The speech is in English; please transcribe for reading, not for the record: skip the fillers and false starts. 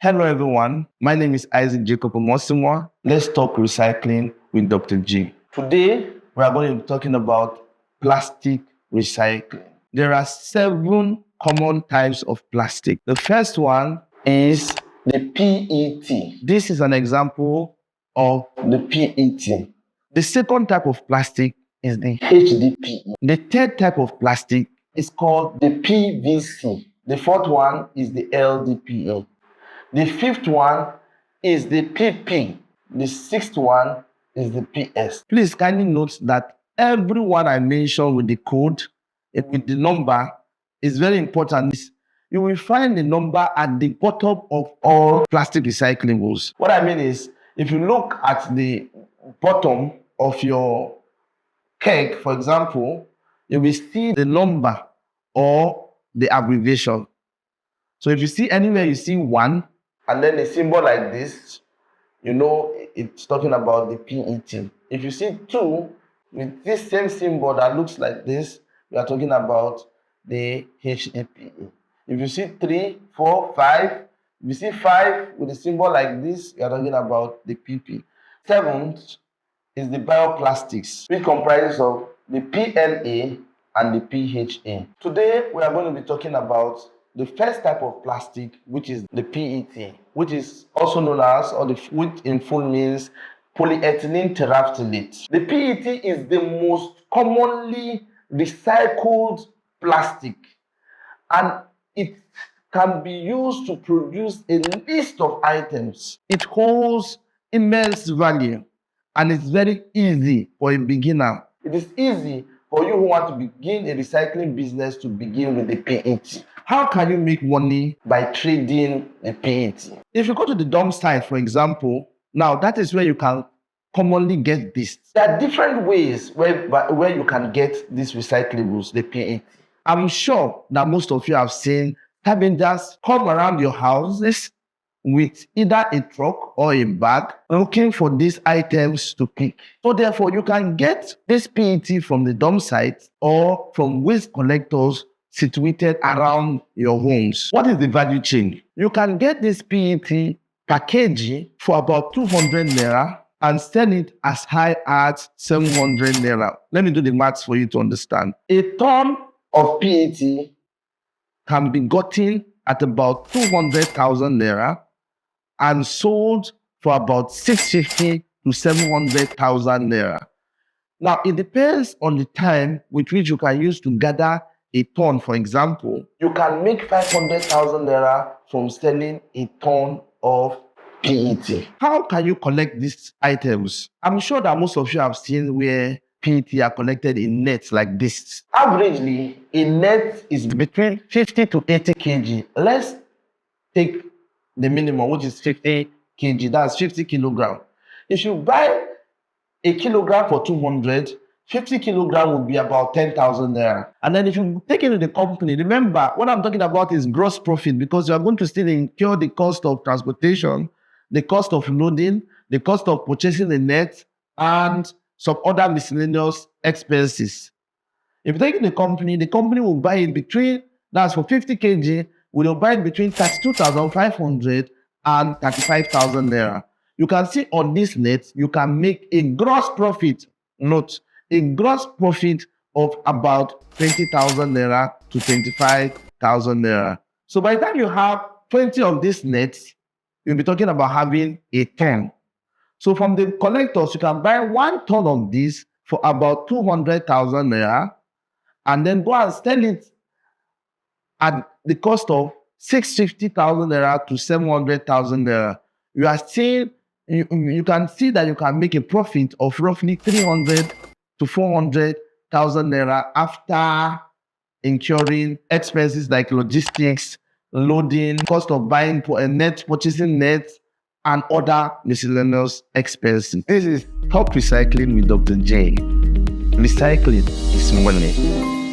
Hello everyone, my name is Isaac Jacob Omosimo. Let's talk recycling with Dr. G. Today, we are going to be talking about plastic recycling. There are 7 common types of plastic. The first one is the PET. This is an example of the PET. The second type of plastic is the HDPE. The third type of plastic is called the PVC. The fourth one is the LDPE. The fifth one is the PP. The sixth one is the PS. Please kindly note that every one I mentioned with the code, with the number, is very important. You will find the number at the bottom of all plastic recyclables. What I mean is, if you look at the bottom of your keg, for example, you will see the number or the abbreviation. So if you see anywhere you see 1, and then a symbol like this, you know it's talking about the PET. If you see 2 with this same symbol that looks like this, we are talking about the HDPE. If you see 3, 4, 5, if you see 5 with a symbol like this, we are talking about the PP. 7th is the bioplastics, which comprises of the PLA and the PHA. Today, we are going to be talking about the first type of plastic, which is the PET, which is also known as, which in full means polyethylene terephthalate. The PET is the most commonly recycled plastic, and it can be used to produce a list of items. It holds immense value, and it's very easy for a beginner. It is easy for you who want to begin a recycling business to begin with the PET. How can you make money by trading the PET? If you go to the dump site, for example, now that is where you can commonly get this. There are different ways where you can get these recyclables, the PET. I'm sure that most of you have seen scavengers come around your houses with either a truck or a bag looking for these items to pick. So therefore, you can get this PET from the dump site or from waste collectors situated around your homes. What is the value chain? You can get this PET packaging for about 200 naira and sell it as high as 700 naira. Let me do the maths for you to understand. A ton of PET can be gotten at about 200,000 naira and sold for about 650 to 700,000 naira. Now, it depends on the time with which you can use to gather a ton. For example, you can make 500,000 naira from selling a ton of PET. How can you collect these items? I'm sure that most of you have seen where PET are collected in nets like this. Averagely, a net is between 50 to 80 kg. Let's take the minimum, which is 50 kg. That's 50 kilogram. If you buy a kilogram for 200, 50 kilogram would be about 10,000 naira. And then if you take it to the company, remember, what I'm talking about is gross profit, because you are going to still incur the cost of transportation, the cost of loading, the cost of purchasing the net, and some other miscellaneous expenses. If you take it to the company will buy it between, that's for 50 kg, will buy it between 32,500 and 35,000 naira. You can see on this net, you can make a gross profit, note, a gross profit of about 20,000 naira to 25,000 naira. So by the time you have 20 of these nets, you'll be talking about having a ton. So from the collectors, you can buy 1 ton of this for about 200,000 naira and then go and sell it at the cost of 650,000 naira to 700,000 naira. You are seeing, you can see that you can make a profit of roughly 300 to 400,000 naira after incurring expenses like logistics, loading, cost of buying net, purchasing nets, and other miscellaneous expenses. This is Talk Recycling with Dr. J. Recycling is money.